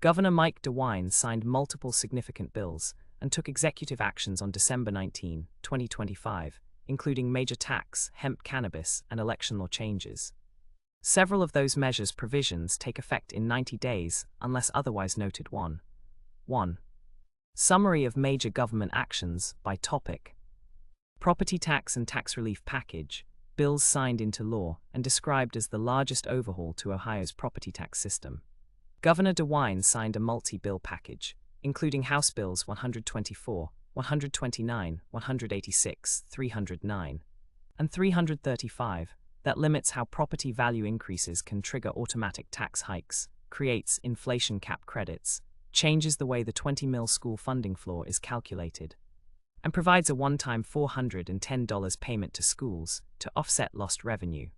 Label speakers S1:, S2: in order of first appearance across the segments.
S1: Governor Mike DeWine signed multiple significant bills and took executive actions on December 19, 2025, including major tax, hemp cannabis, and election law changes. Several of those measures' provisions take effect in 90 days unless otherwise noted. 1. Summary of major government actions by topic. Property tax and tax relief package, bills signed into law and described as the largest overhaul to Ohio's property tax system. Governor DeWine signed a multi-bill package, including House Bills 124, 129, 186, 309, and 335, that limits how property value increases can trigger automatic tax hikes, creates inflation cap credits, changes the way the 20 mil school funding floor is calculated, and provides a one-time $410 payment to schools to offset lost revenue.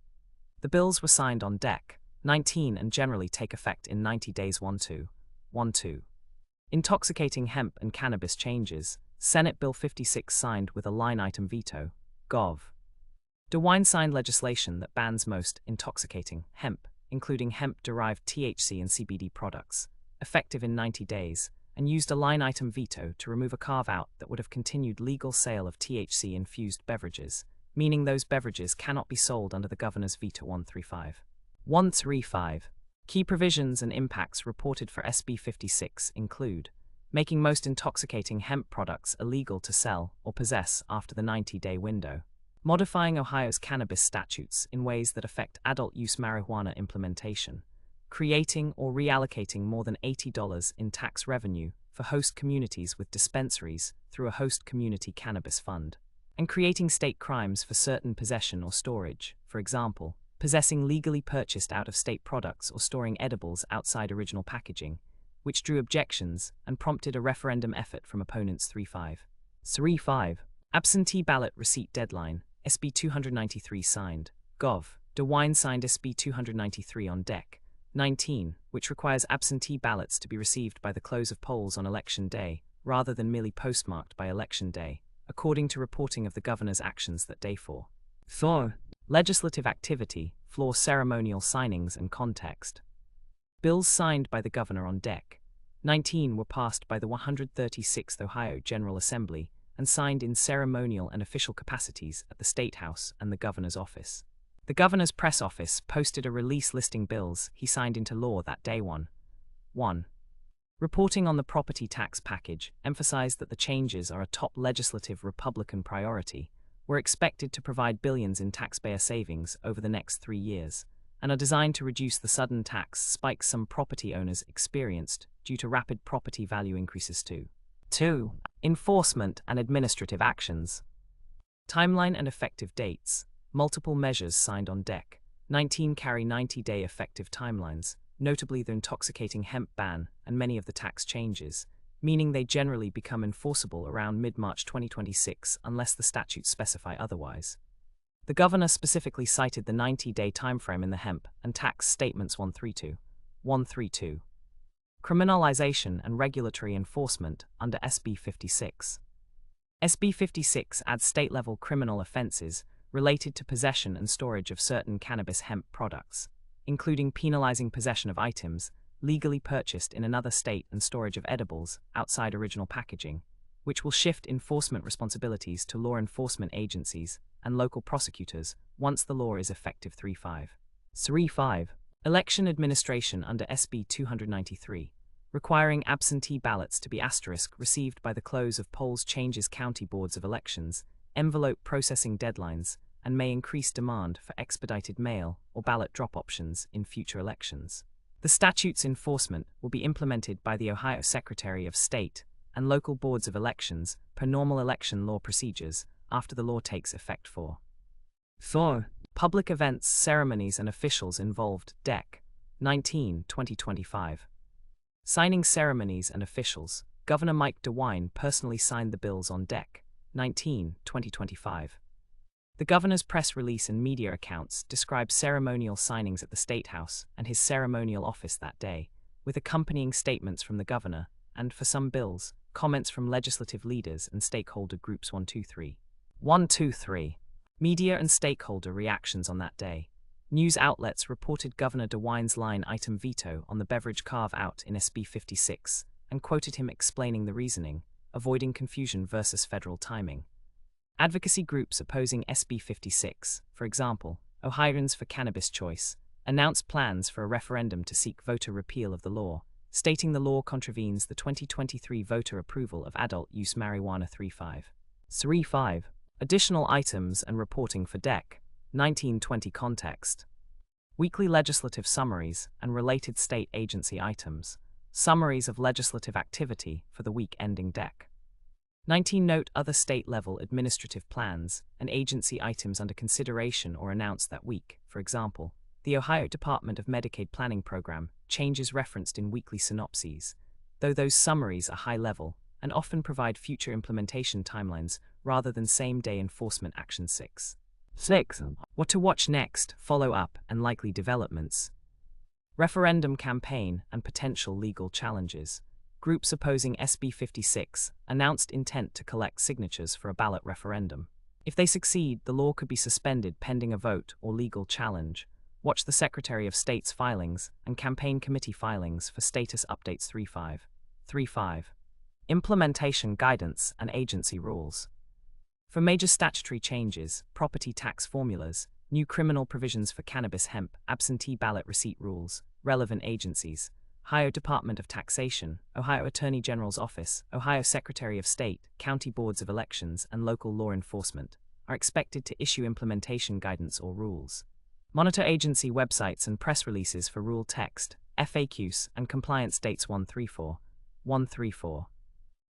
S1: The bills were signed on Dec. 19 and generally take effect in 90 days. 1-2. Intoxicating hemp and cannabis changes, Senate Bill 56 signed with a line-item veto, Gov. DeWine signed legislation that bans most intoxicating hemp, including hemp-derived THC and CBD products, effective in 90 days, and used a line-item veto to remove a carve-out that would have continued legal sale of THC-infused beverages, meaning those beverages cannot be sold under the governor's veto. 135. Key provisions and impacts reported for SB 56 include making most intoxicating hemp products illegal to sell or possess after the 90-day window, modifying Ohio's cannabis statutes in ways that affect adult-use marijuana implementation, creating or reallocating more than $80 in tax revenue for host communities with dispensaries through a host community cannabis fund, and creating state crimes for certain possession or storage, for example, possessing legally purchased out-of-state products or storing edibles outside original packaging, which drew objections and prompted a referendum effort from opponents. 35. Absentee ballot receipt deadline, SB 293 signed, Gov. DeWine signed SB 293 on Dec. 19, which requires absentee ballots to be received by the close of polls on Election Day, rather than merely postmarked by Election Day, according to reporting of the governor's actions that day. 4. Legislative activity, floor ceremonial signings and context. Bills signed by the governor on Dec. 19 were passed by the 136th Ohio General Assembly and signed in ceremonial and official capacities at the State House and the governor's office. The governor's press office posted a release listing bills he signed into law that day. 1. Reporting on the property tax package emphasized that the changes are a top legislative Republican priority, were expected to provide billions in taxpayer savings over the next 3 years, and are designed to reduce the sudden tax spikes some property owners experienced due to rapid property value increases. 2. Enforcement and administrative actions. Timeline and effective dates. Multiple measures signed on Dec. 19 carry 90-day effective timelines, notably the intoxicating hemp ban and many of the tax changes, meaning they generally become enforceable around mid-March 2026 unless the statutes specify otherwise. The governor specifically cited the 90-day timeframe in the hemp and tax statements. 132. Criminalization and regulatory enforcement under SB 56. SB 56 adds state-level criminal offenses related to possession and storage of certain cannabis hemp products, including penalizing possession of items legally purchased in another state and storage of edibles outside original packaging, which will shift enforcement responsibilities to law enforcement agencies and local prosecutors once the law is effective. 35. Election administration under SB 293, requiring absentee ballots to be received by the close of polls changes county boards of elections, envelope processing deadlines, and may increase demand for expedited mail or ballot drop options in future elections. The statute's enforcement will be implemented by the Ohio Secretary of State and local boards of elections per normal election law procedures after the law takes effect. 4. Public events, ceremonies, and officials involved. Dec. 19, 2025. Signing ceremonies and officials. Governor Mike DeWine personally signed the bills on Dec. 19, 2025. The governor's press release and media accounts describe ceremonial signings at the State House and his ceremonial office that day, with accompanying statements from the governor, and, for some bills, comments from legislative leaders and stakeholder groups. 123. Media and stakeholder reactions on that day. News outlets reported Governor DeWine's line-item veto on the beverage carve-out in SB 56 and quoted him explaining the reasoning, avoiding confusion versus federal timing. Advocacy groups opposing SB 56, for example, Ohioans for Cannabis Choice, announced plans for a referendum to seek voter repeal of the law, stating the law contravenes the 2023 voter approval of adult-use marijuana 3.5. Additional items and reporting for DEC. 1920 context. Weekly legislative summaries and related state agency items. Summaries of legislative activity for the week ending DEC. 19 Note other state-level administrative plans and agency items under consideration or announced that week. For example, the Ohio Department of Medicaid Planning Program changes referenced in weekly synopses, though those summaries are high-level and often provide future implementation timelines rather than same-day enforcement action. 6. What to watch next, follow-up, and likely developments. Referendum campaign and potential legal challenges. Groups opposing SB 56 announced intent to collect signatures for a ballot referendum. If they succeed, the law could be suspended pending a vote or legal challenge. Watch the Secretary of State's filings and campaign committee filings for status updates. 3.5. Implementation guidance and agency rules. For major statutory changes, property tax formulas, new criminal provisions for cannabis hemp, absentee ballot receipt rules, relevant agencies, Ohio Department of Taxation, Ohio Attorney General's Office, Ohio Secretary of State, county boards of elections, and local law enforcement are expected to issue implementation guidance or rules. Monitor agency websites and press releases for rule text, FAQs, and compliance dates. 134.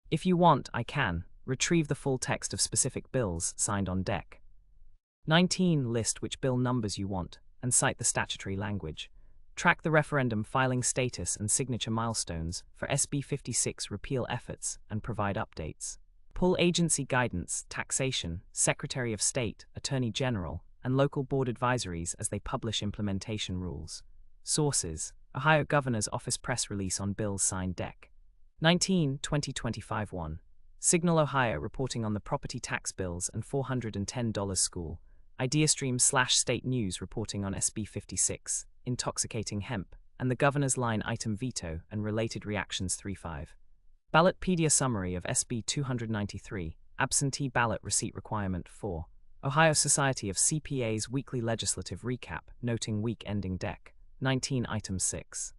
S1: If you want, I can retrieve the full text of specific bills signed on DEC. 19 List which bill numbers you want and cite the statutory language. Track the referendum filing status and signature milestones for SB 56 repeal efforts and provide updates. Pull agency guidance, taxation, Secretary of State, Attorney General, and local board advisories as they publish implementation rules. Sources: Ohio Governor's Office press release on bills signed DEC. 19/2025 1. Signal Ohio reporting on the property tax bills and $410 school. IdeaStream/State News reporting on SB 56, intoxicating hemp, and the governor's line-item veto and related reactions. 3.5. Ballotpedia summary of SB 293, absentee ballot receipt requirement. 4. Ohio Society of CPAs weekly legislative recap, noting week ending DEC. 19 Item 6.